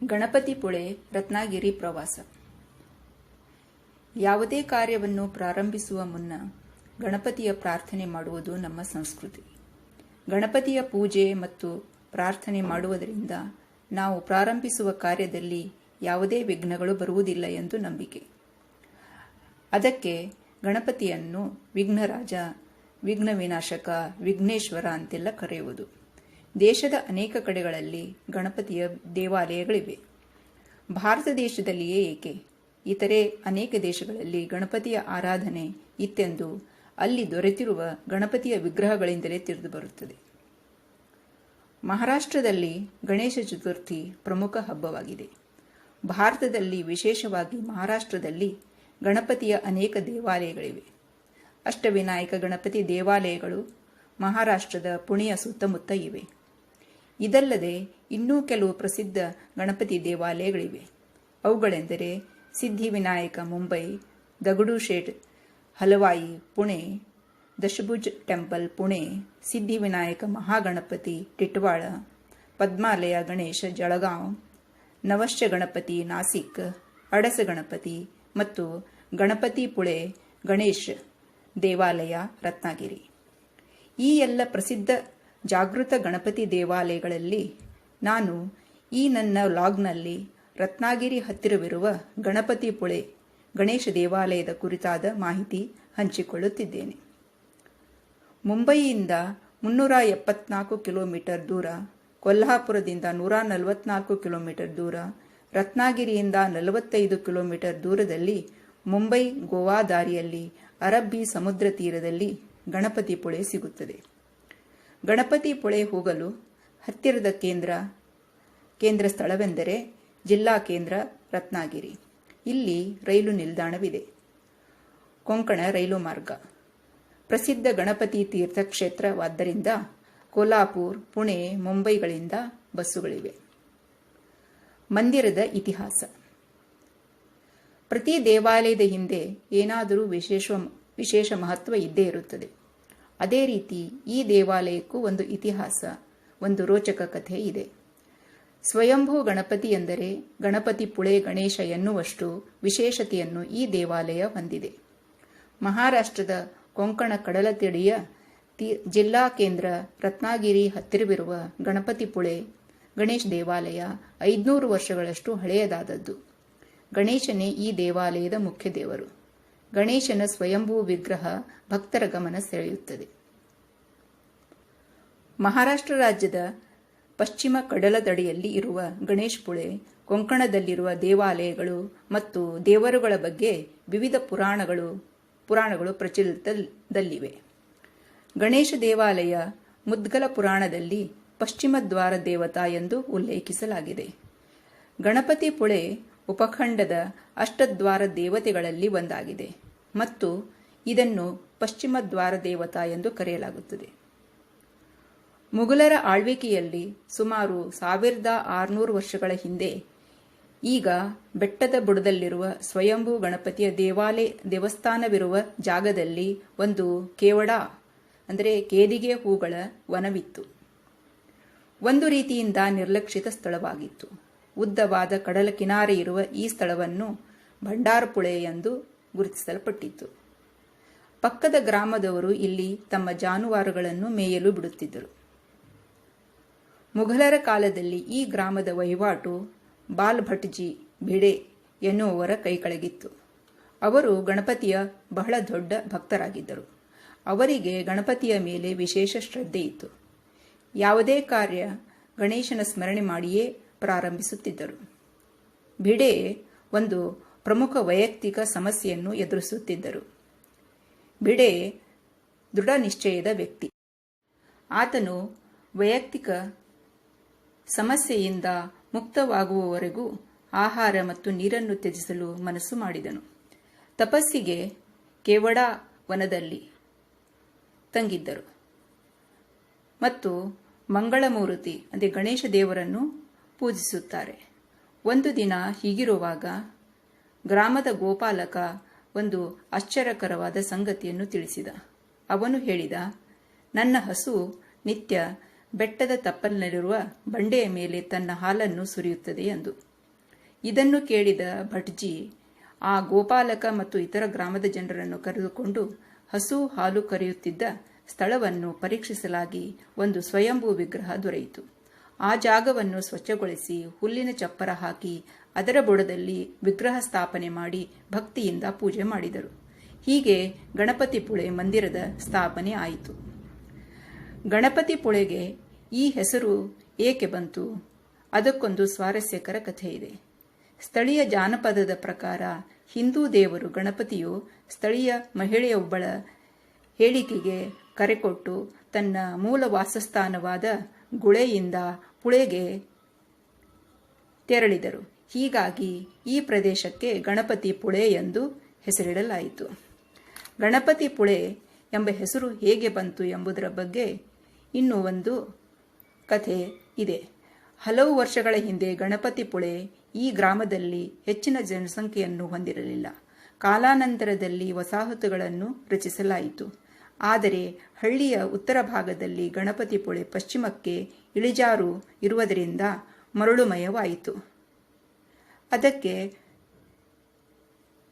ಗಣಪತಿಪುಳೆ ರತ್ನಗಿರಿ ಪ್ರವಾಸ. ಯಾವುದೇ ಕಾರ್ಯವನ್ನು ಪ್ರಾರಂಭಿಸುವ ಮುನ್ನ ಗಣಪತಿಯ ಪ್ರಾರ್ಥನೆ ಮಾಡುವುದು ನಮ್ಮ ಸಂಸ್ಕೃತಿ. ಗಣಪತಿಯ ಪೂಜೆ ಮತ್ತು ಪ್ರಾರ್ಥನೆ ಮಾಡುವುದರಿಂದ ನಾವು ಪ್ರಾರಂಭಿಸುವ ಕಾರ್ಯದಲ್ಲಿ ಯಾವುದೇ ವಿಘ್ನಗಳು ಬರುವುದಿಲ್ಲ ಎಂದು ನಂಬಿಕೆ. ಅದಕ್ಕೆ ಗಣಪತಿಯನ್ನು ವಿಘ್ನರಾಜ, ವಿಘ್ನ ವಿನಾಶಕ, ವಿಘ್ನೇಶ್ವರ ಅಂತೆಲ್ಲ ಕರೆಯುವುದು. ದೇಶದ ಅನೇಕ ಕಡೆಗಳಲ್ಲಿ ಗಣಪತಿಯ ದೇವಾಲಯಗಳಿವೆ. ಭಾರತ ದೇಶದಲ್ಲಿಯೇ ಏಕೆ, ಇತರೆ ಅನೇಕ ದೇಶಗಳಲ್ಲಿ ಗಣಪತಿಯ ಆರಾಧನೆ ಇತ್ತೆಂದು ಅಲ್ಲಿ ದೊರೆತಿರುವ ಗಣಪತಿಯ ವಿಗ್ರಹಗಳಿಂದಲೇ ತಿಳಿದುಬರುತ್ತದೆ. ಮಹಾರಾಷ್ಟ್ರದಲ್ಲಿ ಗಣೇಶ ಚತುರ್ಥಿ ಪ್ರಮುಖ ಹಬ್ಬವಾಗಿದೆ. ಭಾರತದಲ್ಲಿ, ವಿಶೇಷವಾಗಿ ಮಹಾರಾಷ್ಟ್ರದಲ್ಲಿ ಗಣಪತಿಯ ಅನೇಕ ದೇವಾಲಯಗಳಿವೆ. ಅಷ್ಟವಿನಾಯಕ ಗಣಪತಿ ದೇವಾಲಯಗಳು ಮಹಾರಾಷ್ಟ್ರದ ಪುಣೆಯ ಸುತ್ತಮುತ್ತ ಇವೆ. ಇದಲ್ಲದೆ ಇನ್ನೂ ಕೆಲವು ಪ್ರಸಿದ್ಧ ಗಣಪತಿ ದೇವಾಲಯಗಳಿವೆ. ಅವುಗಳೆಂದರೆ ಸಿದ್ಧಿವಿನಾಯಕ ಮುಂಬೈ, ದಗಡೂಶೇಠ್ ಹಲವಾಯಿ ಪುಣೆ, ದಶಭುಜ್ ಟೆಂಪಲ್ ಪುಣೆ, ಸಿದ್ಧಿವಿನಾಯಕ ಮಹಾಗಣಪತಿ ಟಿಟ್ವಾಳ, ಪದ್ಮಾಲಯ ಗಣೇಶ ಜಳಗಾಂವ್, ನವಶ್ಯ ಗಣಪತಿ ನಾಸಿಕ್, ಅಡಸ ಗಣಪತಿ ಮತ್ತು ಗಣಪತಿಪುಳೆ ಗಣೇಶ್ ದೇವಾಲಯ ರತ್ನಗಿರಿ. ಈ ಎಲ್ಲ ಪ್ರಸಿದ್ಧ ಜಾಗೃತ ಗಣಪತಿ ದೇವಾಲಯಗಳಲ್ಲಿ ನಾನು ಈ ನನ್ನ ವ್ಲಾಗ್ನಲ್ಲಿ ರತ್ನಗಿರಿ ಹತ್ತಿರವಿರುವ ಗಣಪತಿಪುಳೆ ಗಣೇಶ ದೇವಾಲಯದ ಕುರಿತಾದ ಮಾಹಿತಿ ಹಂಚಿಕೊಳ್ಳುತ್ತಿದ್ದೇನೆ. ಮುಂಬಯಿಯಿಂದ 374 ಕಿಲೋಮೀಟರ್ ದೂರ, ಕೊಲ್ಹಾಪುರದಿಂದ 144 ಕಿಲೋಮೀಟರ್ ದೂರ, ರತ್ನಗಿರಿಯಿಂದ 45 ಕಿಲೋಮೀಟರ್ ದೂರದಲ್ಲಿ ಮುಂಬೈ ಗೋವಾ ದಾರಿಯಲ್ಲಿ ಅರಬ್ಬಿ ಸಮುದ್ರ ತೀರದಲ್ಲಿ ಗಣಪತಿಪುಳೆ ಸಿಗುತ್ತದೆ. ಗಣಪತಿಪುಳೆ ಹೋಗಲು ಹತ್ತಿರದ ಕೇಂದ್ರ ಸ್ಥಳವೆಂದರೆ ಜಿಲ್ಲಾ ಕೇಂದ್ರ ರತ್ನಗಿರಿ. ಇಲ್ಲಿ ರೈಲು ನಿಲ್ದಾಣವಿದೆ. ಕೊಂಕಣ ರೈಲು ಮಾರ್ಗ. ಪ್ರಸಿದ್ಧ ಗಣಪತಿ ತೀರ್ಥಕ್ಷೇತ್ರವಾದ್ದರಿಂದ ಕೋಲ್ಹಾಪುರ್, ಪುಣೆ, ಮುಂಬೈಗಳಿಂದ ಬಸ್ಸುಗಳಿವೆ. ಮಂದಿರದ ಇತಿಹಾಸ. ಪ್ರತಿ ದೇವಾಲಯದ ಹಿಂದೆ ಏನಾದರೂ ವಿಶೇಷ ಮಹತ್ವ ಇದ್ದೇ ಇರುತ್ತದೆ. ಅದೇ ರೀತಿ ಈ ದೇವಾಲಯಕ್ಕೂ ಒಂದು ಇತಿಹಾಸ, ಒಂದು ರೋಚಕ ಕಥೆ ಇದೆ. ಸ್ವಯಂಭೂ ಗಣಪತಿ ಎಂದರೆ ಗಣಪತಿಪುಳೆ ಗಣೇಶ ಎನ್ನುವಷ್ಟು ವಿಶೇಷತೆಯನ್ನು ಈ ದೇವಾಲಯ ಹೊಂದಿದೆ. ಮಹಾರಾಷ್ಟ್ರದ ಕೊಂಕಣ ಕಡಲತೀಡಿಯ ಜಿಲ್ಲಾ ಕೇಂದ್ರ ರತ್ನಗಿರಿ ಹತ್ತಿರವಿರುವ ಗಣಪತಿಪುಳೆ ಗಣೇಶ ದೇವಾಲಯ 500 ವರ್ಷಗಳಷ್ಟು ಹಳೆಯದಾದದ್ದು. ಗಣೇಶನೇ ಈ ದೇವಾಲಯದ ಮುಖ್ಯ ದೇವರು. ಗಣೇಶನ ಸ್ವಯಂಭೂ ವಿಗ್ರಹ ಭಕ್ತರ ಗಮನ ಸೆಳೆಯುತ್ತದೆ. ಮಹಾರಾಷ್ಟ್ರ ರಾಜ್ಯದ ಪಶ್ಚಿಮ ಕಡಲದಡಿಯಲ್ಲಿ ಇರುವ ಗಣೇಶಪುಳೆ ಕೊಂಕಣದಲ್ಲಿರುವ ದೇವಾಲಯಗಳು ಮತ್ತು ದೇವರುಗಳ ಬಗ್ಗೆ ವಿವಿಧ ಪುರಾಣಗಳು ಪ್ರಚಲಿತದಲ್ಲಿವೆ. ಗಣೇಶ ದೇವಾಲಯ ಮುದ್ಗಲ ಪುರಾಣದಲ್ಲಿ ಪಶ್ಚಿಮ ದ್ವಾರ ದೇವತಾ ಎಂದು ಉಲ್ಲೇಖಿಸಲಾಗಿದೆ. ಗಣಪತಿಪುಳೆ ಉಪಖಂಡದ ಅಷ್ಟದ್ವಾರ ದೇವತೆಗಳಲ್ಲಿ ಒಂದಾಗಿದೆ ಮತ್ತು ಇದನ್ನು ಪಶ್ಚಿಮ ದ್ವಾರ ದೇವತಾ ಎಂದು ಕರೆಯಲಾಗುತ್ತದೆ. ಮುಘಲರ ಆಳ್ವಿಕೆಯಲ್ಲಿ ಸುಮಾರು 1600 ವರ್ಷಗಳ ಹಿಂದೆ ಈಗ ಬೆಟ್ಟದ ಬುಡದಲ್ಲಿರುವ ಸ್ವಯಂಭೂ ಗಣಪತಿಯ ದೇವಸ್ಥಾನವಿರುವ ಜಾಗದಲ್ಲಿ ಒಂದು ಕೇವಡ ಅಂದರೆ ಕೇದಿಗೆ ಹೂಗಳ ವನವಿತ್ತು. ಒಂದು ರೀತಿಯಿಂದ ನಿರ್ಲಕ್ಷಿತ ಸ್ಥಳವಾಗಿತ್ತು. ಉದ್ದವಾದ ಕಡಲ ಕಿನಾರೆ ಇರುವ ಈ ಸ್ಥಳವನ್ನು ಭಂಡಾರಪುಳೆ ಎಂದು ಗುರುತಿಸಲ್ಪಟ್ಟಿತ್ತು. ಪಕ್ಕದ ಗ್ರಾಮದವರು ಇಲ್ಲಿ ತಮ್ಮ ಜಾನುವಾರುಗಳನ್ನು ಮೇಯಲು ಬಿಡುತ್ತಿದ್ದರು. ಮುಘಲರ ಕಾಲದಲ್ಲಿ ಈ ಗ್ರಾಮದ ವಹಿವಾಟು ಬಾಲ್ ಭಟ್ಜಿ ಭಿಡೆ ಎನ್ನುವವರ ಕೈಕೆಳಗಿತ್ತು. ಅವರು ಗಣಪತಿಯ ಬಹಳ ದೊಡ್ಡ ಭಕ್ತರಾಗಿದ್ದರು. ಅವರಿಗೆ ಗಣಪತಿಯ ಮೇಲೆ ವಿಶೇಷ ಶ್ರದ್ಧೆ ಇತ್ತು. ಯಾವುದೇ ಕಾರ್ಯ ಗಣೇಶನ ಸ್ಮರಣೆ ಮಾಡಿಯೇ ಪ್ರಾರಂಭಿಸುತ್ತಿದ್ದರು. ಭಿಡೆ ಒಂದು ಪ್ರಮುಖ ವೈಯಕ್ತಿಕ ಸಮಸ್ಯೆಯನ್ನು ಎದುರಿಸುತ್ತಿದ್ದರು. ಭಿಡೆ ದೃಢ ನಿಶ್ಚಯದ ವ್ಯಕ್ತಿ. ಆತನು ವೈಯಕ್ತಿಕ ಸಮಸ್ಯೆಯಿಂದ ಮುಕ್ತವಾಗುವವರೆಗೂ ಆಹಾರ ಮತ್ತು ನೀರನ್ನು ತ್ಯಜಿಸಲು ಮನಸ್ಸು ಮಾಡಿದನು. ತಪಸ್ಸಿಗೆ ಕೇವಡ ವನದಲ್ಲಿ ತಂಗಿದ್ದರು ಮತ್ತು ಮಂಗಳಮೂರ್ತಿ ಅಂದರೆ ಗಣೇಶ ದೇವರನ್ನು ಪೂಜಿಸುತ್ತಾರೆ. ಒಂದು ದಿನ ಹೀಗಿರುವಾಗ ಗ್ರಾಮದ ಗೋಪಾಲಕ ಒಂದು ಆಶ್ಚರ್ಯಕರವಾದ ಸಂಗತಿಯನ್ನು ತಿಳಿಸಿದ. ಅವನು ಹೇಳಿದ, ನನ್ನ ಹಸು ನಿತ್ಯ ಬೆಟ್ಟದ ತಪ್ಪಲಿನಲ್ಲಿರುವ ಬಂಡೆಯ ಮೇಲೆ ತನ್ನ ಹಾಲನ್ನು ಸುರಿಯುತ್ತದೆ ಎಂದು. ಇದನ್ನು ಕೇಳಿದ ಭಟ್ಜಿ ಆ ಗೋಪಾಲಕ ಮತ್ತು ಇತರ ಗ್ರಾಮದ ಜನರನ್ನು ಕರೆದುಕೊಂಡು ಹಸು ಹಾಲು ಕರೆಯುತ್ತಿದ್ದ ಸ್ಥಳವನ್ನು ಪರೀಕ್ಷಿಸಲಾಗಿ ಒಂದು ಸ್ವಯಂಭೂ ವಿಗ್ರಹ ದೊರೆಯಿತು. ಆ ಜಾಗವನ್ನು ಸ್ವಚ್ಛಗೊಳಿಸಿ ಹುಲ್ಲಿನ ಚಪ್ಪರ ಹಾಕಿ ಅದರ ಬುಡದಲ್ಲಿ ವಿಗ್ರಹ ಸ್ಥಾಪನೆ ಮಾಡಿ ಭಕ್ತಿಯಿಂದ ಪೂಜೆ ಮಾಡಿದರು. ಹೀಗೆ ಗಣಪತಿ ಪುಳೆ ಮಂದಿರದ ಸ್ಥಾಪನೆ ಆಯಿತು. ಗಣಪತಿ ಪುಳೆಗೆ ಈ ಹೆಸರು ಏಕೆ ಬಂತು? ಅದಕ್ಕೊಂದು ಸ್ವಾರಸ್ಯಕರ ಕಥೆ ಇದೆ. ಸ್ಥಳೀಯ ಜಾನಪದದ ಪ್ರಕಾರ ಹಿಂದೂ ದೇವರು ಗಣಪತಿಯು ಸ್ಥಳೀಯ ಮಹಿಳೆಯೊಬ್ಬಳ ಹೇಳಿಕೆಗೆ ಕರೆಕೊಟ್ಟು ತನ್ನ ಮೂಲ ವಾಸಸ್ಥಾನವಾದ ಗುಳೆಯಿಂದ ಪುಳೆಗೆ ತೆರಳಿದರು. ಹೀಗಾಗಿ ಈ ಪ್ರದೇಶಕ್ಕೆ ಗಣಪತಿ ಪುಳೆ ಎಂದು ಹೆಸರಿಡಲಾಯಿತು. ಗಣಪತಿ ಪುಳೆ ಎಂಬ ಹೆಸರು ಹೇಗೆ ಬಂತು ಎಂಬುದರ ಬಗ್ಗೆ ಇನ್ನೂ ಒಂದು ಕಥೆ ಇದೆ. ಹಲವು ವರ್ಷಗಳ ಹಿಂದೆ ಗಣಪತಿ ಪುಳೆ ಈ ಗ್ರಾಮದಲ್ಲಿ ಹೆಚ್ಚಿನ ಜನಸಂಖ್ಯೆಯನ್ನು ಹೊಂದಿರಲಿಲ್ಲ. ಕಾಲಾನಂತರದಲ್ಲಿ ವಸಾಹತುಗಳನ್ನು ರಚಿಸಲಾಯಿತು. ಆದರೆ ಹಳ್ಳಿಯ ಉತ್ತರ ಭಾಗದಲ್ಲಿ ಗಣಪತಿ ಪುಳೆ ಪಶ್ಚಿಮಕ್ಕೆ ಇಳಿಜಾರು ಇರುವುದರಿಂದ ಮರಳುಮಯವಾಯಿತು. ಅದಕ್ಕೆ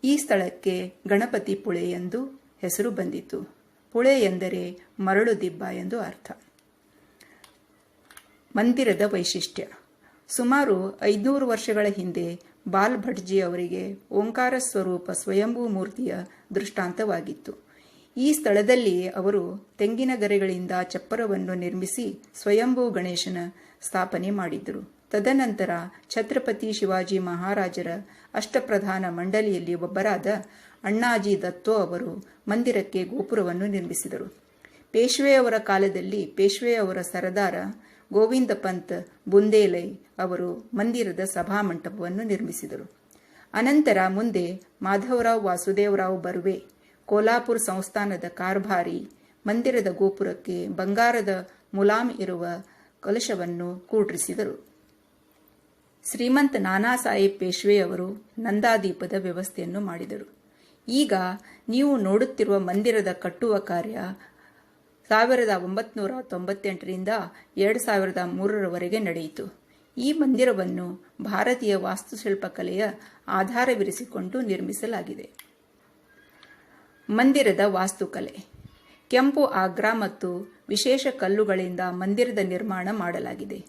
ಈ ಸ್ಥಳಕ್ಕೆ ಗಣಪತಿ ಪುಳೆ ಎಂದು ಹೆಸರು ಬಂದಿತು. ಪುಳೆ ಎಂದರೆ ಮರಳು ದಿಬ್ಬ ಎಂದು ಅರ್ಥ. ಮಂದಿರದ ವೈಶಿಷ್ಟ್ಯ. ಸುಮಾರು 500 ವರ್ಷಗಳ ಹಿಂದೆ ಬಾಲ್ ಭಟ್ಜಿ ಅವರಿಗೆ ಓಂಕಾರ ಸ್ವರೂಪ ಸ್ವಯಂಭೂ ಮೂರ್ತಿಯ ದೃಷ್ಟಾಂತವಾಗಿತ್ತು. ಈ ಸ್ಥಳದಲ್ಲಿ ಅವರು ತೆಂಗಿನ ಗರಿಗಳಿಂದ ಚಪ್ಪರವನ್ನು ನಿರ್ಮಿಸಿ ಸ್ವಯಂಭೂ ಗಣೇಶನ ಸ್ಥಾಪನೆ ಮಾಡಿದರು. ತದನಂತರ ಛತ್ರಪತಿ ಶಿವಾಜಿ ಮಹಾರಾಜರ ಅಷ್ಟಪ್ರಧಾನ ಮಂಡಳಿಯಲ್ಲಿ ಒಬ್ಬರಾದ ಅಣ್ಣಾಜಿ ದತ್ತೋ ಅವರು ಮಂದಿರಕ್ಕೆ ಗೋಪುರವನ್ನು ನಿರ್ಮಿಸಿದರು. ಪೇಶ್ವೆಯವರ ಕಾಲದಲ್ಲಿ ಪೇಶ್ವೆಯವರ ಸರದಾರ ಗೋವಿಂದ ಪಂತ್ ಬುಂದೇಲೈ ಅವರು ಮಂದಿರದ ಸಭಾಮಂಟಪವನ್ನು ನಿರ್ಮಿಸಿದರು. ಅನಂತರ ಮುಂದೆ ಮಾಧವರಾವ್ ವಾಸುದೇವರಾವ್ ಬರ್ವೆ ಕೋಲ್ಹಾಪುರ ಸಂಸ್ಥಾನದ ಕಾರ್ಭಾರಿ ಮಂದಿರದ ಗೋಪುರಕ್ಕೆ ಬಂಗಾರದ ಮುಲಾಮ್ ಇರುವ ಕಲಶವನ್ನು ಕೂಡ್ರಿಸಿದರು. ಶ್ರೀಮಂತ ನಾನಾ ಸಾಹೇಬ್ ಪೇಶ್ವೆಯವರು ನಂದಾದೀಪದ ವ್ಯವಸ್ಥೆಯನ್ನು ಮಾಡಿದರು. ಈಗ ನೀವು ನೋಡುತ್ತಿರುವ ಮಂದಿರದ ಕಟ್ಟುವ ಕಾರ್ಯ 1998ರಿಂದ 2003ರವರೆಗೆ ನಡೆಯಿತು. ಈ ಮಂದಿರವನ್ನು ಭಾರತೀಯ ವಾಸ್ತುಶಿಲ್ಪಕಲೆಯ ಆಧಾರವಿರಿಸಿಕೊಂಡು ನಿರ್ಮಿಸಲಾಗಿದೆ. ಮಂದಿರದ ವಾಸ್ತುಕಲೆ. ಕೆಂಪು ಆಗ್ರಾ ಮತ್ತು ವಿಶೇಷ ಕಲ್ಲುಗಳಿಂದ ಮಂದಿರದ ನಿರ್ಮಾಣ ಮಾಡಲಾಗಿದೆ.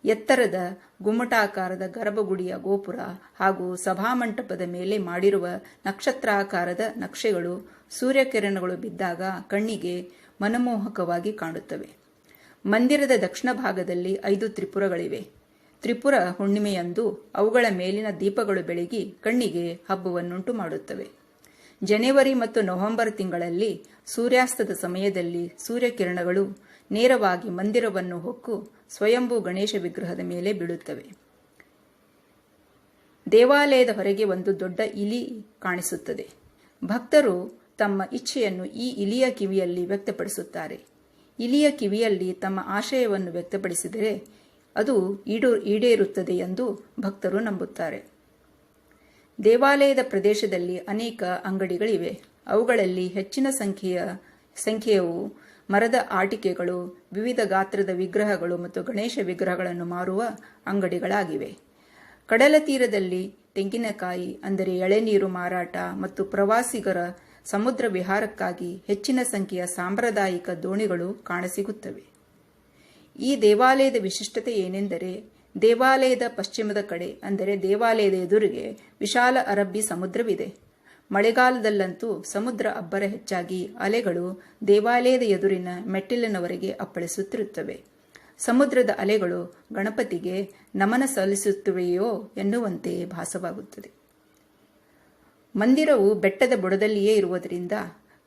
ಎತ್ತರದ ಗುಮ್ಮಟಾಕಾರದ ಗರ್ಭಗುಡಿಯ ಗೋಪುರ ಹಾಗೂ ಸಭಾಮಂಟಪದ ಮೇಲೆ ಮಾಡಿರುವ ನಕ್ಷತ್ರಾಕಾರದ ನಕ್ಷೆಗಳು ಸೂರ್ಯಕಿರಣಗಳು ಬಿದ್ದಾಗ ಕಣ್ಣಿಗೆ ಮನಮೋಹಕವಾಗಿ ಕಾಣುತ್ತವೆ. ಮಂದಿರದ ದಕ್ಷಿಣ ಭಾಗದಲ್ಲಿ 5 ತ್ರಿಪುರಗಳಿವೆ. ತ್ರಿಪುರ ಹುಣ್ಣಿಮೆಯಂದು ಅವುಗಳ ಮೇಲಿನ ದೀಪಗಳು ಬೆಳಗಿ ಕಣ್ಣಿಗೆ ಹಬ್ಬವನ್ನುಂಟು ಮಾಡುತ್ತವೆ. ಜನವರಿ ಮತ್ತು ನವೆಂಬರ್ ತಿಂಗಳಲ್ಲಿ ಸೂರ್ಯಾಸ್ತದ ಸಮಯದಲ್ಲಿ ಸೂರ್ಯಕಿರಣಗಳು ನೇರವಾಗಿ ಮಂದಿರವನ್ನು ಹೊಕ್ಕು ಸ್ವಯಂಭೂ ಗಣೇಶ ವಿಗ್ರಹದ ಮೇಲೆ ಬೀಳುತ್ತವೆ. ದೇವಾಲಯದ ಹೊರಗೆ ಒಂದು ದೊಡ್ಡ ಇಲಿ ಕಾಣಿಸುತ್ತದೆ. ಭಕ್ತರು ತಮ್ಮ ಇಚ್ಛೆಯನ್ನು ಈ ಇಲಿಯ ಕಿವಿಯಲ್ಲಿ ವ್ಯಕ್ತಪಡಿಸುತ್ತಾರೆ. ಇಲಿಯ ಕಿವಿಯಲ್ಲಿ ತಮ್ಮ ಆಶಯವನ್ನು ವ್ಯಕ್ತಪಡಿಸಿದರೆ ಅದು ಈಡೇರುತ್ತದೆ ಎಂದು ಭಕ್ತರು ನಂಬುತ್ತಾರೆ. ದೇವಾಲಯದ ಪ್ರದೇಶದಲ್ಲಿ ಅನೇಕ ಅಂಗಡಿಗಳಿವೆ. ಅವುಗಳಲ್ಲಿ ಹೆಚ್ಚಿನ ಸಂಖ್ಯೆಯವು ಮರದ ಆಟಿಕೆಗಳು, ವಿವಿಧ ಗಾತ್ರದ ವಿಗ್ರಹಗಳು ಮತ್ತು ಗಣೇಶ ವಿಗ್ರಹಗಳನ್ನು ಮಾರುವ ಅಂಗಡಿಗಳಾಗಿವೆ. ಕಡಲ ತೀರದಲ್ಲಿ ತೆಂಗಿನಕಾಯಿ ಅಂದರೆ ಎಳೆನೀರು ಮಾರಾಟ ಮತ್ತು ಪ್ರವಾಸಿಗರ ಸಮುದ್ರ ವಿಹಾರಕ್ಕಾಗಿ ಹೆಚ್ಚಿನ ಸಂಖ್ಯೆಯ ಸಾಂಪ್ರದಾಯಿಕ ದೋಣಿಗಳು ಕಾಣಸಿಗುತ್ತವೆ. ಈ ದೇವಾಲಯದ ವಿಶಿಷ್ಟತೆ ಏನೆಂದರೆ ದೇವಾಲಯದ ಪಶ್ಚಿಮದ ಕಡೆ ಅಂದರೆ ದೇವಾಲಯದ ಎದುರಿಗೆ ವಿಶಾಲ ಅರಬ್ಬಿ ಸಮುದ್ರವಿದೆ. ಮಳೆಗಾಲದಲ್ಲಂತೂ ಸಮುದ್ರ ಅಬ್ಬರ ಹೆಚ್ಚಾಗಿ ಅಲೆಗಳು ದೇವಾಲಯದ ಎದುರಿನ ಮೆಟ್ಟಿಲಿನವರೆಗೆ ಅಪ್ಪಳಿಸುತ್ತಿರುತ್ತವೆ. ಸಮುದ್ರದ ಅಲೆಗಳು ಗಣಪತಿಗೆ ನಮನ ಸಲ್ಲಿಸುತ್ತವೆಯೋ ಎನ್ನುವಂತೆ ಭಾಸವಾಗುತ್ತದೆ. ಮಂದಿರವು ಬೆಟ್ಟದ ಬುಡದಲ್ಲಿಯೇ ಇರುವುದರಿಂದ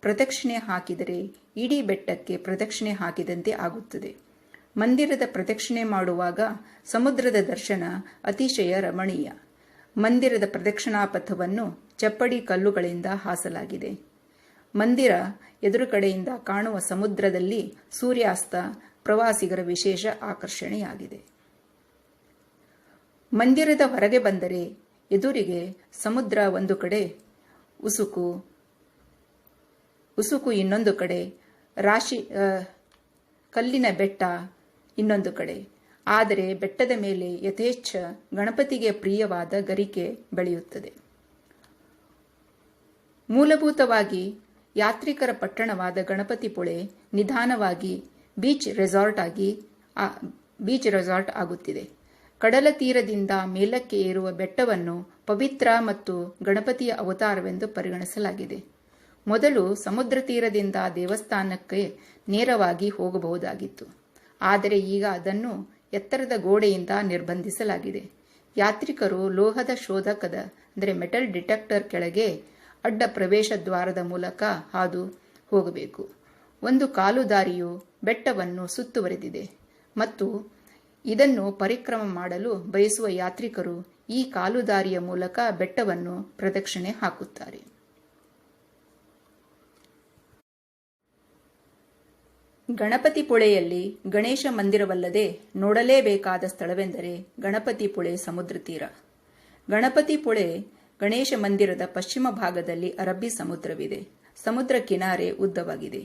ಪ್ರದಕ್ಷಿಣೆ ಹಾಕಿದರೆ ಇಡೀ ಬೆಟ್ಟಕ್ಕೆ ಪ್ರದಕ್ಷಿಣೆ ಹಾಕಿದಂತೆ ಆಗುತ್ತದೆ. ಮಂದಿರದ ಪ್ರದಕ್ಷಿಣೆ ಮಾಡುವಾಗ ಸಮುದ್ರದ ದರ್ಶನ ಅತಿಶಯ ರಮಣೀಯ. ಮಂದಿರದ ಪ್ರದಕ್ಷಿಣಾ ಪಥವನ್ನು ಚಪ್ಪಡಿ ಕಲ್ಲುಗಳಿಂದ ಹಾಸಲಾಗಿದೆ. ಮಂದಿರ ಎದುರುಗಡೆಯಿಂದ ಕಾಣುವ ಸಮುದ್ರದಲ್ಲಿ ಸೂರ್ಯಾಸ್ತ ಪ್ರವಾಸಿಗರ ವಿಶೇಷ ಆಕರ್ಷಣೆಯಾಗಿದೆ. ಮಂದಿರದ ಹೊರಗೆ ಬಂದರೆ ಎದುರಿಗೆ ಸಮುದ್ರ ಒಂದು ಕಡೆ, ಉಸುಕು ಇನ್ನೊಂದು ಕಡೆ, ಕಲ್ಲಿನ ಬೆಟ್ಟ ಇನ್ನೊಂದು ಕಡೆ. ಆದರೆ ಬೆಟ್ಟದ ಮೇಲೆ ಯಥೇಚ್ಛ ಗಣಪತಿಗೆ ಪ್ರಿಯವಾದ ಗರಿಕೆ ಬೆಳೆಯುತ್ತದೆ. ಮೂಲಭೂತವಾಗಿ ಯಾತ್ರಿಕರ ಪಟ್ಟಣವಾದ ಗಣಪತಿಪುಳೆ ನಿಧಾನವಾಗಿ ಬೀಚ್ ರೆಸಾರ್ಟ್ ಆಗುತ್ತಿದೆ. ಕಡಲ ತೀರದಿಂದ ಮೇಲಕ್ಕೆ ಏರುವ ಬೆಟ್ಟವನ್ನು ಪವಿತ್ರ ಮತ್ತು ಗಣಪತಿಯ ಅವತಾರವೆಂದು ಪರಿಗಣಿಸಲಾಗಿದೆ. ಮೊದಲು ಸಮುದ್ರ ತೀರದಿಂದ ದೇವಸ್ಥಾನಕ್ಕೆ ನೇರವಾಗಿ ಹೋಗಬಹುದಾಗಿತ್ತು. ಆದರೆ ಈಗ ಅದನ್ನು ಎತ್ತರದ ಗೋಡೆಯಿಂದ ನಿರ್ಬಂಧಿಸಲಾಗಿದೆ. ಯಾತ್ರಿಕರು ಲೋಹದ ಶೋಧಕದ ಮೆಟಲ್ ಡಿಟೆಕ್ಟರ್ ಕೆಳಗೆ ಅಡ್ಡ ಪ್ರವೇಶ ದ್ವಾರದ ಮೂಲಕ ಹಾದು ಹೋಗಬೇಕು. ಒಂದು ಕಾಲುದಾರಿಯು ಬೆಟ್ಟವನ್ನು ಸುತ್ತುವರೆದಿದೆ ಮತ್ತು ಇದನ್ನು ಪರಿಕ್ರಮ ಮಾಡಲು ಬಯಸುವ ಯಾತ್ರಿಕರು ಈ ಕಾಲುದಾರಿಯ ಮೂಲಕ ಬೆಟ್ಟವನ್ನು ಪ್ರದಕ್ಷಿಣೆ ಹಾಕುತ್ತಾರೆ. ಗಣಪತಿಪುಳೆಯಲ್ಲಿ ಗಣೇಶ ಮಂದಿರವಲ್ಲದೆ ನೋಡಲೇಬೇಕಾದ ಸ್ಥಳವೆಂದರೆ ಗಣಪತಿಪುಳೆ ಸಮುದ್ರ ತೀರ. ಗಣಪತಿಪುಳೆ ಗಣೇಶ ಮಂದಿರದ ಪಶ್ಚಿಮ ಭಾಗದಲ್ಲಿ ಅರಬ್ಬಿ ಸಮುದ್ರವಿದೆ. ಸಮುದ್ರ ಕಿನಾರೆ ಉದ್ದವಾಗಿದೆ.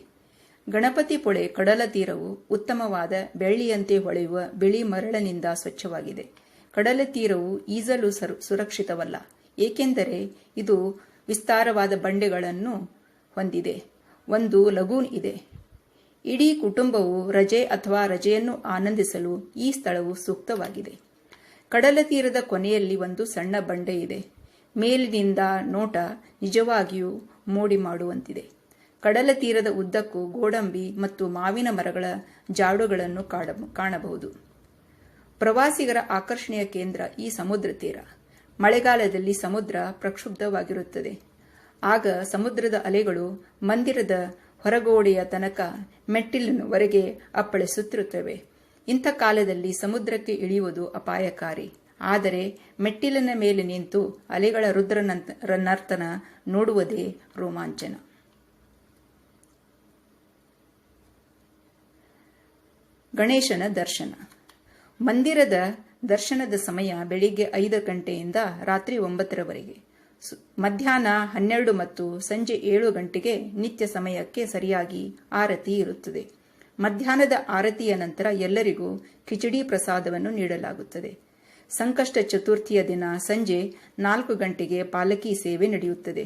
ಗಣಪತಿಪುಳೆ ಕಡಲ ತೀರವು ಉತ್ತಮವಾದ ಬೆಳ್ಳಿಯಂತೆ ಹೊಳೆಯುವ ಬಿಳಿ ಮರಳಿನಿಂದ ಸ್ವಚ್ಛವಾಗಿದೆ. ಕಡಲ ತೀರವು ಈಜಲು ಸುರಕ್ಷಿತವಲ್ಲ, ಏಕೆಂದರೆ ಇದು ವಿಸ್ತಾರವಾದ ಬಂಡೆಗಳನ್ನು ಹೊಂದಿದೆ. ಒಂದು ಲಗೂನ್ ಇದೆ. ಇಡೀ ಕುಟುಂಬವು ರಜೆ ಅಥವಾ ರಜೆಯನ್ನು ಆನಂದಿಸಲು ಈ ಸ್ಥಳವು ಸೂಕ್ತವಾಗಿದೆ. ಕಡಲ ತೀರದ ಕೊನೆಯಲ್ಲಿ ಒಂದು ಸಣ್ಣ ಬಂಡೆ ಇದೆ. ಮೇಲಿನಿಂದ ನೋಟ ನಿಜವಾಗಿಯೂ ಮೋಡಿ ಮಾಡುವಂತಿದೆ. ಕಡಲ ತೀರದ ಉದ್ದಕ್ಕೂ ಗೋಡಂಬಿ ಮತ್ತು ಮಾವಿನ ಮರಗಳ ಜಾಡುಗಳನ್ನು ಕಾಣಬಹುದು. ಪ್ರವಾಸಿಗರ ಆಕರ್ಷಣೆಯ ಕೇಂದ್ರ ಈ ಸಮುದ್ರ ತೀರ. ಮಳೆಗಾಲದಲ್ಲಿ ಸಮುದ್ರ ಪ್ರಕ್ಷುಬ್ಧವಾಗಿರುತ್ತದೆ. ಆಗ ಸಮುದ್ರದ ಅಲೆಗಳು ಮಂದಿರದ ಹೊರಗೋಡೆಯ ತನಕ ಮೆಟ್ಟಿಲಿನವರೆಗೆ ಅಪ್ಪಳಿಸುತ್ತಿರುತ್ತವೆ. ಇಂಥ ಕಾಲದಲ್ಲಿ ಸಮುದ್ರಕ್ಕೆ ಇಳಿಯುವುದು ಅಪಾಯಕಾರಿ. ಆದರೆ ಮೆಟ್ಟಿಲಿನ ಮೇಲೆ ನಿಂತು ಅಲೆಗಳ ರುದ್ರನರ್ತನ ನೋಡುವುದೇ ರೋಮಾಂಚನ. ಗಣೇಶನ ದರ್ಶನ. ಮಂದಿರದ ದರ್ಶನದ ಸಮಯ ಬೆಳಿಗ್ಗೆ 5 ಗಂಟೆಯಿಂದ ರಾತ್ರಿ 9ರವರೆಗೆ. ಮಧ್ಯಾಹ್ನ 12 ಮತ್ತು ಸಂಜೆ 7 ಗಂಟೆಗೆ ನಿತ್ಯ ಸಮಯಕ್ಕೆ ಸರಿಯಾಗಿ ಆರತಿ ಇರುತ್ತದೆ. ಮಧ್ಯಾಹ್ನದ ಆರತಿಯ ನಂತರ ಎಲ್ಲರಿಗೂ ಕಿಚಡಿ ಪ್ರಸಾದವನ್ನು ನೀಡಲಾಗುತ್ತದೆ. ಸಂಕಷ್ಟ ಚತುರ್ಥಿಯ ದಿನ ಸಂಜೆ 4 ಗಂಟೆಗೆ ಪಾಲಕಿ ಸೇವೆ ನಡೆಯುತ್ತದೆ.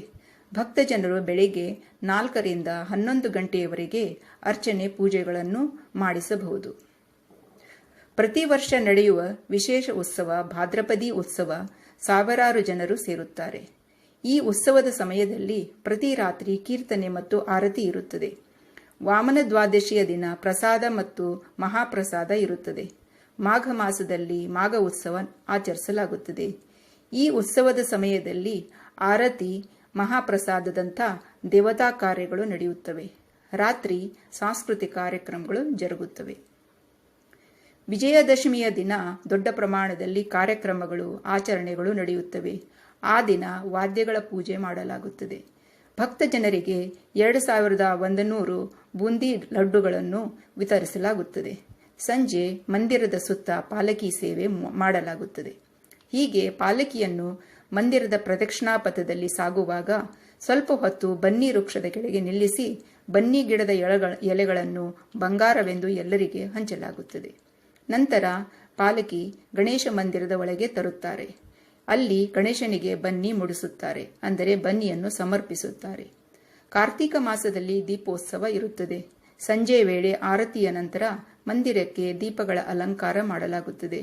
ಭಕ್ತಜನರು ಬೆಳಿಗ್ಗೆ 4ರಿಂದ 11 ಗಂಟೆಯವರೆಗೆ ಅರ್ಚನೆ ಪೂಜೆಗಳನ್ನು ಮಾಡಿಸಬಹುದು. ಪ್ರತಿ ವರ್ಷ ನಡೆಯುವ ವಿಶೇಷ ಉತ್ಸವ ಭಾದ್ರಪದಿ ಉತ್ಸವ ಸಾವಿರಾರು ಜನರು ಸೇರುತ್ತಾರೆ. ಈ ಉತ್ಸವದ ಸಮಯದಲ್ಲಿ ಪ್ರತಿ ರಾತ್ರಿ ಕೀರ್ತನೆ ಮತ್ತು ಆರತಿ ಇರುತ್ತದೆ. ವಾಮನ ದ್ವಾದಶಿಯ ದಿನ ಪ್ರಸಾದ ಮತ್ತು ಮಹಾಪ್ರಸಾದ ಇರುತ್ತದೆ. ಮಾಘ ಮಾಸದಲ್ಲಿ ಮಾಘ ಉತ್ಸವ ಆಚರಿಸಲಾಗುತ್ತದೆ. ಈ ಉತ್ಸವದ ಸಮಯದಲ್ಲಿ ಆರತಿ, ಮಹಾಪ್ರಸಾದದಂಥ ದೇವತಾ ಕಾರ್ಯಗಳು ನಡೆಯುತ್ತವೆ. ರಾತ್ರಿ ಸಾಂಸ್ಕೃತಿಕ ಕಾರ್ಯಕ್ರಮಗಳು ಜರುಗುತ್ತವೆ. ವಿಜಯದಶಮಿಯ ದಿನ ದೊಡ್ಡ ಪ್ರಮಾಣದಲ್ಲಿ ಕಾರ್ಯಕ್ರಮಗಳು, ಆಚರಣೆಗಳು ನಡೆಯುತ್ತವೆ. ಆ ದಿನ ವಾದ್ಯಗಳ ಪೂಜೆ ಮಾಡಲಾಗುತ್ತದೆ. ಭಕ್ತ ಜನರಿಗೆ 2100 ಬೂಂದಿ ಲಡ್ಡುಗಳನ್ನು ವಿತರಿಸಲಾಗುತ್ತದೆ. ಸಂಜೆ ಮಂದಿರದ ಸುತ್ತ ಪಾಲಕಿ ಸೇವೆ ಮಾಡಲಾಗುತ್ತದೆ. ಹೀಗೆ ಪಾಲಕಿಯನ್ನು ಮಂದಿರದ ಪ್ರದಕ್ಷಿಣಾ ಪಥದಲ್ಲಿ ಸಾಗುವಾಗ ಸ್ವಲ್ಪ ಹೊತ್ತು ಬನ್ನಿ ವೃಕ್ಷದ ಕೆಳಗೆ ನಿಲ್ಲಿಸಿ ಬನ್ನಿ ಗಿಡದ ಎಲೆಗಳನ್ನು ಬಂಗಾರವೆಂದು ಎಲ್ಲರಿಗೆ ಹಂಚಲಾಗುತ್ತದೆ. ನಂತರ ಪಾಲಕಿ ಗಣೇಶ ಮಂದಿರದ ಒಳಗೆ ತರುತ್ತಾರೆ. ಅಲ್ಲಿ ಗಣೇಶನಿಗೆ ಬನ್ನಿ ಮುಡಿಸುತ್ತಾರೆ, ಅಂದರೆ ಬನ್ನಿಯನ್ನು ಸಮರ್ಪಿಸುತ್ತಾರೆ. ಕಾರ್ತಿಕ ಮಾಸದಲ್ಲಿ ದೀಪೋತ್ಸವ ಇರುತ್ತದೆ. ಸಂಜೆ ವೇಳೆ ಆರತಿಯ ನಂತರ ಮಂದಿರಕ್ಕೆ ದೀಪಗಳ ಅಲಂಕಾರ ಮಾಡಲಾಗುತ್ತದೆ.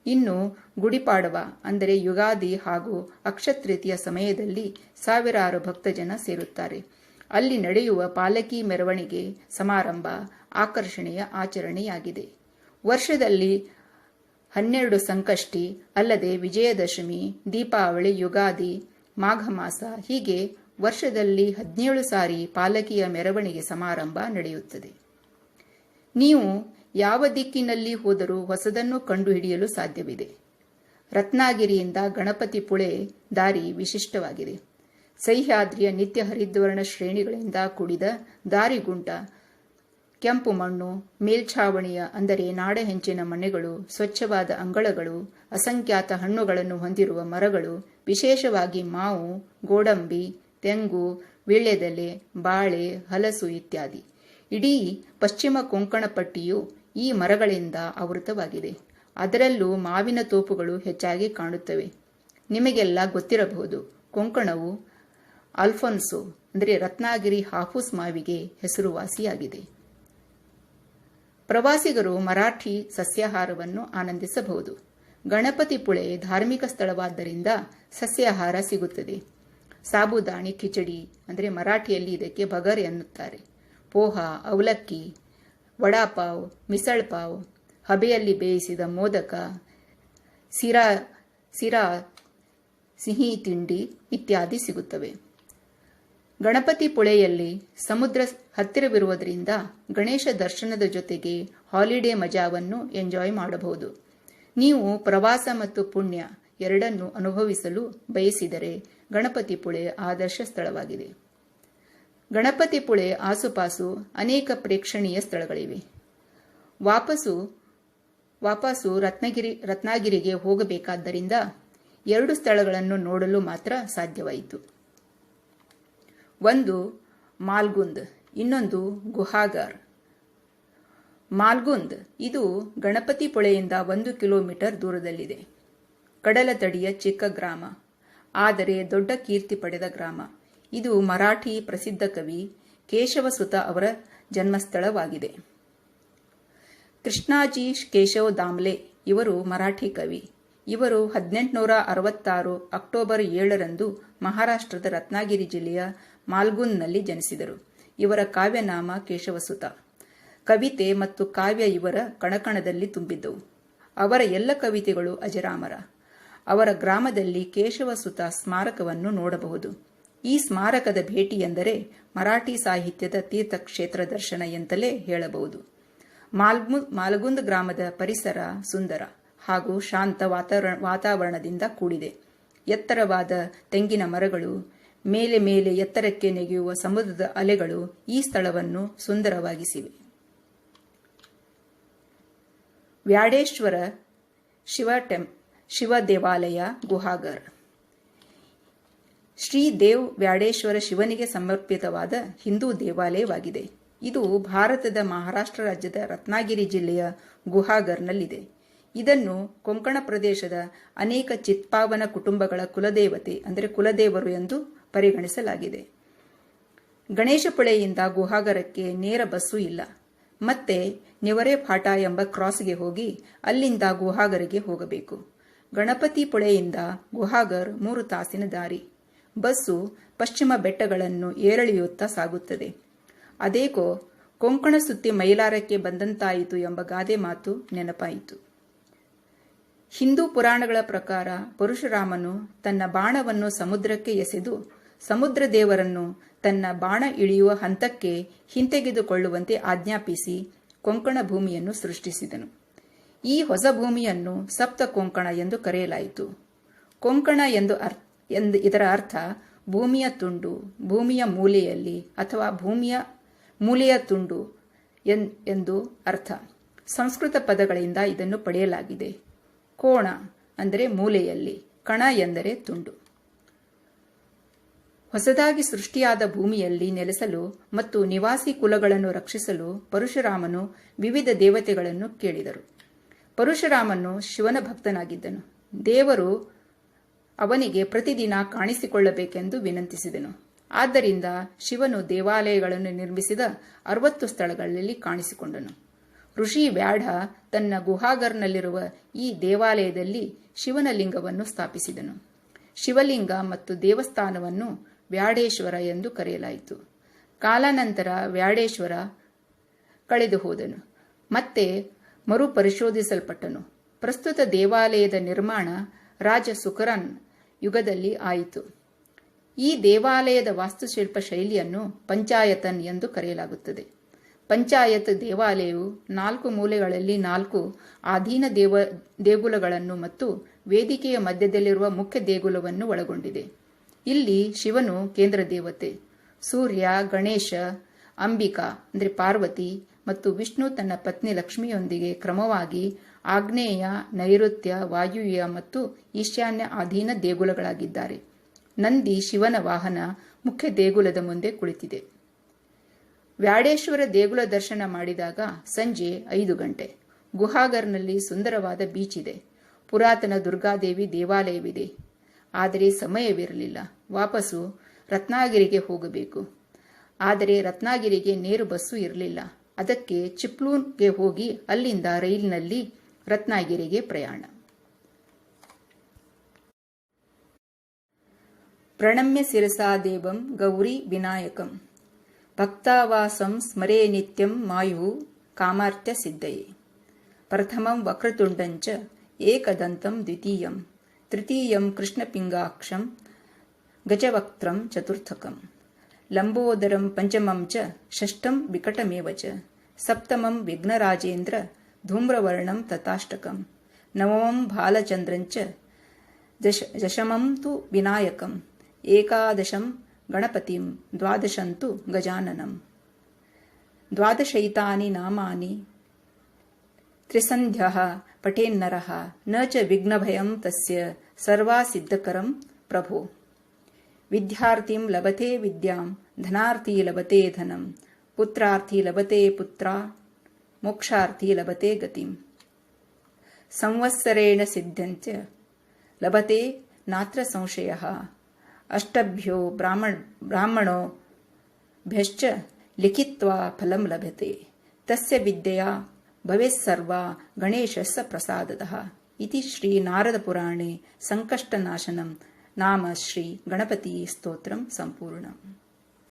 ಇನ್ನು ಗುಡಿಪಾಡವ ಅಂದರೆ ಯುಗಾದಿ ಹಾಗೂ ಅಕ್ಷತೃತೀಯ ಸಮಯದಲ್ಲಿ ಸಾವಿರಾರು ಭಕ್ತಜನ ಸೇರುತ್ತಾರೆ. ಅಲ್ಲಿ ನಡೆಯುವ ಪಾಲಕಿ ಮೆರವಣಿಗೆ ಸಮಾರಂಭ ಆಕರ್ಷಣೆಯ ಆಚರಣೆಯಾಗಿದೆ. ವರ್ಷದಲ್ಲಿ 12 ಸಂಕಷ್ಟಿ ಅಲ್ಲದೆ ವಿಜಯದಶಮಿ, ದೀಪಾವಳಿ, ಯುಗಾದಿ, ಮಾಘ ಮಾಸ ಹೀಗೆ ವರ್ಷದಲ್ಲಿ 17 ಸಾರಿ ಪಾಲಕಿಯ ಮೆರವಣಿಗೆ ಸಮಾರಂಭ ನಡೆಯುತ್ತದೆ. ನೀವು ಯಾವ ದಿಕ್ಕಿನಲ್ಲಿ ಹೋದರೂ ಹೊಸದನ್ನು ಕಂಡುಹಿಡಿಯಲು ಸಾಧ್ಯವಿದೆ. ರತ್ನಾಗಿರಿಯಿಂದ ಗಣಪತಿಪುಳೆ ದಾರಿ ವಿಶಿಷ್ಟವಾಗಿದೆ. ಸಹ್ಯಾದ್ರಿಯ ನಿತ್ಯ ಹರಿದ್ವರ್ಣ ಶ್ರೇಣಿಗಳಿಂದ ಕೂಡಿದ ದಾರಿಗುಂಟ, ಕೆಂಪು ಮಣ್ಣು, ಮೇಲ್ಛಾವಣಿಯ ಅಂದರೆ ನಾಡಹೆಂಚಿನ ಮನೆಗಳು, ಸ್ವಚ್ಛವಾದ ಅಂಗಳಗಳು, ಅಸಂಖ್ಯಾತ ಹಣ್ಣುಗಳನ್ನು ಹೊಂದಿರುವ ಮರಗಳು, ವಿಶೇಷವಾಗಿ ಮಾವು, ಗೋಡಂಬಿ, ತೆಂಗು, ವೀಳ್ಯದೆಲೆ, ಬಾಳೆ, ಹಲಸು ಇತ್ಯಾದಿ. ಇಡೀ ಪಶ್ಚಿಮ ಕೊಂಕಣ ಪಟ್ಟಿಯು ಈ ಮರಗಳಿಂದ ಆವೃತವಾಗಿದೆ. ಅದರಲ್ಲೂ ಮಾವಿನ ತೋಪುಗಳು ಹೆಚ್ಚಾಗಿ ಕಾಣುತ್ತವೆ. ನಿಮಗೆಲ್ಲ ಗೊತ್ತಿರಬಹುದು, ಕೊಂಕಣವು ಅಲ್ಫೋನ್ಸೋ ಅಂದರೆ ರತ್ನಾಗಿರಿ ಹಾಫೂಸ್ ಮಾವಿಗೆ ಹೆಸರುವಾಸಿಯಾಗಿದೆ. ಪ್ರವಾಸಿಗರು ಮರಾಠಿ ಸಸ್ಯಾಹಾರವನ್ನು ಆನಂದಿಸಬಹುದು. ಗಣಪತಿಪುಳೆ ಧಾರ್ಮಿಕ ಸ್ಥಳವಾದ್ದರಿಂದ ಸಸ್ಯಾಹಾರ ಸಿಗುತ್ತದೆ. ಸಾಬುದಾಣಿ ಖಿಚಡಿ ಅಂದರೆ ಮರಾಠಿಯಲ್ಲಿ ಇದಕ್ಕೆ ಬಗರ್ ಎನ್ನುತ್ತಾರೆ. ಪೋಹ, ಅವಲಕ್ಕಿ, ವಡಾಪಾವ್, ಮಿಸಳ್ ಪಾವ್, ಹಬೆಯಲ್ಲಿ ಬೇಯಿಸಿದ ಮೋದಕ, ಸಿರಾ ಸಿಹಿ ತಿಂಡಿ ಇತ್ಯಾದಿ ಸಿಗುತ್ತವೆ. ಗಣಪತಿಪುಳೆಯಲ್ಲಿ ಸಮುದ್ರ ಹತ್ತಿರವಿರುವುದರಿಂದ ಗಣೇಶ ದರ್ಶನದ ಜೊತೆಗೆ ಹಾಲಿಡೇ ಮಜಾವನ್ನು ಎಂಜಾಯ್ ಮಾಡಬಹುದು. ನೀವು ಪ್ರವಾಸ ಮತ್ತು ಪುಣ್ಯ ಎರಡನ್ನೂ ಅನುಭವಿಸಲು ಬಯಸಿದರೆ ಗಣಪತಿಪುಳೆ ಆದರ್ಶ ಸ್ಥಳವಾಗಿದೆ. ಗಣಪತಿಪುಳೆ ಆಸುಪಾಸು ಅನೇಕ ಪ್ರೇಕ್ಷಣೀಯ ಸ್ಥಳಗಳಿವೆ. ವಾಪಸ್ಸು ರತ್ನಾಗಿರಿಗೆ ಹೋಗಬೇಕಾದ್ದರಿಂದ 2 ಸ್ಥಳಗಳನ್ನು ನೋಡಲು ಮಾತ್ರ ಸಾಧ್ಯವಾಯಿತು. ಒಂದು ಮಾಲ್ಗುಂದ್, ಇನ್ನೊಂದು ಗುಹಾಗರ್. ಮಾಲ್ಗುಂದ್ ಇದು ಗಣಪತಿಪುಳೆಯಿಂದ 1 ಕಿಲೋಮೀಟರ್ ದೂರದಲ್ಲಿದೆ. ಕಡಲ ತಡಿಯ ಚಿಕ್ಕ ಗ್ರಾಮ, ಆದರೆ ದೊಡ್ಡ ಕೀರ್ತಿ ಪಡೆದ ಗ್ರಾಮ. ಇದು ಮರಾಠಿ ಪ್ರಸಿದ್ಧ ಕವಿ ಕೇಶವಸುತ ಅವರ ಜನ್ಮಸ್ಥಳವಾಗಿದೆ. ಕೃಷ್ಣಾಜಿ ಕೇಶವ್ ದಾಮ್ಲೆ ಇವರು ಮರಾಠಿ ಕವಿ. ಇವರು 1866 ಅಕ್ಟೋಬರ್ 7ರಂದು ಮಹಾರಾಷ್ಟ್ರದ ರತ್ನಾಗಿರಿ ಜಿಲ್ಲೆಯ ಮಾಲ್ಗುಂದ್ನಲ್ಲಿ ಜನಿಸಿದರು. ಇವರ ಕಾವ್ಯನಾಮ ಕೇಶವಸುತ. ಕವಿತೆ ಮತ್ತು ಕಾವ್ಯ ಇವರ ಕಣಕಣದಲ್ಲಿ ತುಂಬಿದ್ದವು. ಅವರ ಎಲ್ಲ ಕವಿತೆಗಳು ಅಜರಾಮರ. ಅವರ ಗ್ರಾಮದಲ್ಲಿ ಕೇಶವಸುತ ಸ್ಮಾರಕವನ್ನು ನೋಡಬಹುದು. ಈ ಸ್ಮಾರಕದ ಭೇಟಿ ಎಂದರೆ ಮರಾಠಿ ಸಾಹಿತ್ಯದ ತೀರ್ಥಕ್ಷೇತ್ರ ದರ್ಶನ ಎಂತಲೇ ಹೇಳಬಹುದು. ಮಾಲ್ಗುಂದ್ ಗ್ರಾಮದ ಪರಿಸರ ಸುಂದರ ಹಾಗೂ ಶಾಂತ ವಾತಾವರಣದಿಂದ ಕೂಡಿದೆ. ಎತ್ತರವಾದ ತೆಂಗಿನ ಮರಗಳು, ಮೇಲೆ ಎತ್ತರಕ್ಕೆ ನೆಗೆಯುವ ಸಮುದ್ರದ ಅಲೆಗಳು ಈ ಸ್ಥಳವನ್ನು ಸುಂದರವಾಗಿಸಿವೆ. ವ್ಯಾಡೇಶ್ವರ ಶಿವ ದೇವಾಲಯ ಗುಹಾಗರ್. ಶ್ರೀ ದೇವ್ ವ್ಯಾಡೇಶ್ವರ ಶಿವನಿಗೆ ಸಮರ್ಪಿತವಾದ ಹಿಂದೂ ದೇವಾಲಯವಾಗಿದೆ. ಇದು ಭಾರತದ ಮಹಾರಾಷ್ಟ್ರ ರಾಜ್ಯದ ರತ್ನಾಗಿರಿ ಜಿಲ್ಲೆಯ ಗುಹಾಗರ್ನಲ್ಲಿದೆ. ಇದನ್ನು ಕೊಂಕಣ ಪ್ರದೇಶದ ಅನೇಕ ಚಿತ್ಪಾವನ ಕುಟುಂಬಗಳ ಕುಲದೇವತೆ ಅಂದರೆ ಕುಲದೇವರು ಎಂದು ಪರಿಗಣಿಸಲಾಗಿದೆ. ಗಣೇಶಪುಳೆಯಿಂದ ಗುಹಾಗರಕ್ಕೆ ನೇರ ಬಸ್ಸು ಇಲ್ಲ. ಮತ್ತೆ ನೆವರೆ ಫಾಟ ಎಂಬ ಕ್ರಾಸ್ಗೆ ಹೋಗಿ ಅಲ್ಲಿಂದ ಗುಹಾಗರಿಗೆ ಹೋಗಬೇಕು. ಗಣಪತಿಪುಳೆಯಿಂದ ಗುಹಾಗರ್ 3 ತಾಸಿನ ದಾರಿ. ಬಸ್ಸು ಪಶ್ಚಿಮ ಬೆಟ್ಟಗಳನ್ನು ಏರಳಿಯುತ್ತಾ ಸಾಗುತ್ತದೆ. ಅದೇಕೋ ಕೊಂಕಣ ಸುತ್ತಿ ಮೈಲಾರಕ್ಕೆ ಬಂದಂತಾಯಿತು ಎಂಬ ಗಾದೆ ಮಾತು ನೆನಪಾಯಿತು. ಹಿಂದೂ ಪುರಾಣಗಳ ಪ್ರಕಾರ ಪರಶುರಾಮನು ತನ್ನ ಬಾಣವನ್ನು ಸಮುದ್ರಕ್ಕೆ ಎಸೆದು ಸಮುದ್ರ ದೇವರನ್ನು ತನ್ನ ಬಾಣ ಇಳಿಯುವ ಹಂತಕ್ಕೆ ಹಿಂತೆಗೆದುಕೊಳ್ಳುವಂತೆ ಆಜ್ಞಾಪಿಸಿ ಕೊಂಕಣ ಭೂಮಿಯನ್ನು ಸೃಷ್ಟಿಸಿದನು. ಈ ಹೊಸ ಭೂಮಿಯನ್ನು ಸಪ್ತ ಕೊಂಕಣ ಎಂದು ಕರೆಯಲಾಯಿತು. ಕೊಂಕಣ ಇದರ ಅರ್ಥ ಭೂಮಿಯ ತುಂಡು, ಭೂಮಿಯ ಮೂಲೆಯಲ್ಲಿ ಅಥವಾ ಭೂಮಿಯ ಮೂಲೆಯ ತುಂಡು ಎಂದು ಅರ್ಥ. ಸಂಸ್ಕೃತ ಪದಗಳಿಂದ ಇದನ್ನು ಪಡೆಯಲಾಗಿದೆ. ಕೋಣ ಅಂದರೆ ಮೂಲೆಯಲ್ಲಿ, ಕಣ ಎಂದರೆ ತುಂಡು. ಹೊಸದಾಗಿ ಸೃಷ್ಟಿಯಾದ ಭೂಮಿಯಲ್ಲಿ ನೆಲೆಸಲು ಮತ್ತು ನಿವಾಸಿ ಕುಲಗಳನ್ನು ರಕ್ಷಿಸಲು ಪರಶುರಾಮನು ವಿವಿಧ ದೇವತೆಗಳನ್ನು ಕೇಳಿದರು. ಪರಶುರಾಮನು ಶಿವನ ಭಕ್ತನಾಗಿದ್ದನು. ದೇವರು ಅವನಿಗೆ ಪ್ರತಿದಿನ ಕಾಣಿಸಿಕೊಳ್ಳಬೇಕೆಂದು ವಿನಂತಿಸಿದನು. ಆದ್ದರಿಂದ ಶಿವನು ದೇವಾಲಯಗಳನ್ನು ನಿರ್ಮಿಸಿದ 60 ಸ್ಥಳಗಳಲ್ಲಿ ಕಾಣಿಸಿಕೊಂಡನು. ಋಷಿ ವ್ಯಾಢ ತನ್ನ ಗುಹಾಗರ್ನಲ್ಲಿರುವ ಈ ದೇವಾಲಯದಲ್ಲಿ ಶಿವನ ಲಿಂಗವನ್ನು ಸ್ಥಾಪಿಸಿದನು. ಶಿವಲಿಂಗ ಮತ್ತು ದೇವಸ್ಥಾನವನ್ನು ವ್ಯಾಡೇಶ್ವರ ಎಂದು ಕರೆಯಲಾಯಿತು. ಕಾಲಾನಂತರ ವ್ಯಾಡೇಶ್ವರ ಕಳೆದು ಹೋದನು, ಮತ್ತೆ ಮರುಪರಿಶೋಧಿಸಲ್ಪಟ್ಟನು. ಪ್ರಸ್ತುತ ದೇವಾಲಯದ ನಿರ್ಮಾಣ ರಾಜ ಸುಕರನ್ ಯುಗದಲ್ಲಿ ಆಯಿತು. ಈ ದೇವಾಲಯದ ವಾಸ್ತುಶಿಲ್ಪ ಶೈಲಿಯನ್ನು ಪಂಚಾಯತನ್ ಎಂದು ಕರೆಯಲಾಗುತ್ತದೆ. ಪಂಚಾಯತ್ ದೇವಾಲಯವು 4 ಮೂಲೆಗಳಲ್ಲಿ 4 ಆಧೀನ ದೇಗುಲಗಳನ್ನು ಮತ್ತು ವೇದಿಕೆಯ ಮಧ್ಯದಲ್ಲಿರುವ ಮುಖ್ಯ ದೇಗುಲವನ್ನು ಒಳಗೊಂಡಿದೆ. ಇಲ್ಲಿ ಶಿವನು ಕೇಂದ್ರ ದೇವತೆ, ಸೂರ್ಯ, ಗಣೇಶ, ಅಂಬಿಕಾ ಅಂದರೆ ಪಾರ್ವತಿ ಮತ್ತು ವಿಷ್ಣು ತನ್ನ ಪತ್ನಿ ಲಕ್ಷ್ಮಿಯೊಂದಿಗೆ ಕ್ರಮವಾಗಿ ಆಗ್ನೇಯ, ನೈಋತ್ಯ, ವಾಯುವ್ಯ ಮತ್ತು ಈಶಾನ್ಯ ಅಧೀನ ದೇಗುಲಗಳಾಗಿದ್ದಾರೆ. ನಂದಿ ಶಿವನ ವಾಹನ ಮುಖ್ಯ ದೇಗುಲದ ಮುಂದೆ ಕುಳಿತಿದೆ. ವ್ಯಾಡೇಶ್ವರ ದೇಗುಲ ದರ್ಶನ ಮಾಡಿದಾಗ ಸಂಜೆ 5 ಗಂಟೆ. ಗುಹಾಗರ್ನಲ್ಲಿ ಸುಂದರವಾದ ಬೀಚ್ ಇದೆ. ಪುರಾತನ ದುರ್ಗಾದೇವಿ ದೇವಾಲಯವಿದೆ. ಆದರೆ ಸಮಯವಿರಲಿಲ್ಲ. ವಾಪಸ್ಸು ರತ್ನಾಗಿರಿಗೆ ಹೋಗಬೇಕು. ಆದರೆ ರತ್ನಾಗಿರಿಗೆ ನೇರು ಬಸ್ಸು ಇರಲಿಲ್ಲ. ಅದಕ್ಕೆ ಚಿಪ್ಲೂನ್ಗೆ ಹೋಗಿ ಅಲ್ಲಿಂದ ರೈಲಿನಲ್ಲಿ ರತ್ನಾಗಿರಿಗೆ ಪ್ರಯಾಣ. ಪ್ರಣಮ್ಯ ಶಿರಸಾ ದೇವಂ ಗೌರಿ ವಿನಾಯಕಂ ಭಕ್ತಾವಾಸಂ ಸ್ಮರೇ ನಿತ್ಯಂ ಮಾಯು ಕಾಮಾರ್ತ್ಯ ಸಿದ್ಧಯೇ. ಪ್ರಥಮಂ ವಕ್ರತುಂಡಂಚ ಏಕದಂತಂ ದ್ವಿತೀಯಂ ತೃತೀಯಂ ಕೃಷ್ಣಪಿಂಗಾಕ್ಷಂ ಗಜವಕ್ತ್ರಂ ಚತುರ್ಥಕಂ ಲಂಬೋದರಂ ಪಂಚಮಂ ಚ ಷಷ್ಠಂ ವಿಕಟಮೇವ ಚ ಸಪ್ತಮಂ ವಿಘ್ನರಾಜೇಂದ್ರ ಧೂಮ್ರವರ್ಣಂ ತಥಾಷ್ಟಕಂ ನವಮಂ ಬಾಲಚಂದ್ರಂಚ ದಶಮಂ ತು ವಿನಾಯಕಂ ಏಕಾದಶಂ ಗಣಪತಿಂ ದ್ವಾದಶಂತು ಗಜಾನನಂ. ದ್ವಾದಶೈತಾನಿ ನಾಮಾನಿ ತ್ರಿಸಂಧ್ಯಃ ಪಠೇನ್ನರಃ ನ ಚ ವಿಘ್ನಭಯಂ ತಸ್ಯ ಸರ್ವಾಸಿದ್ಧಕರಂ ಪ್ರಭೋ. ವಿದ್ಯಾರ್ಥಿಂ ಲಭತೆ ವಿದ್ಯಾಂ ಧನಾರ್ಥಿ ಲಭತೆ ಧನಂ ಪುತ್ರಾರ್ಥಿ ಲಭತೆ ಪುತ್ರಾ ಮೋಕ್ಷಾರ್ಥಿ ಲಭತೆ ಗತಿಂ. ಸಂವತ್ಸರೇಣ ಸಿದ್ಧಂಚ ಲಭತೆ ನಾತ್ರ ಸಂಶಯಃ ಅಷ್ಟಭ್ಯೋ ಬ್ರಾಹ್ಮಣೋಭ್ಯಶ್ಚ ಲಿಖಿತ್ವಾ ಫಲಂ ಲಭತೆ ತಸ್ಯ ವಿದ್ಯೆಯಾ ಭವೇತ್ಸರ್ವಾ ಗಣೇಶಸ್ಯ ಪ್ರಸಾದತಃ. ಇತಿ ಶ್ರೀ ನಾರದ ಪುರಾಣೆ ಸಂಕಷ್ಟನಾಶನಂ ನಾಮ ಶ್ರೀ ಗಣಪತಿ ಸ್ತೋತ್ರಂ ಸಂಪೂರ್ಣಂ.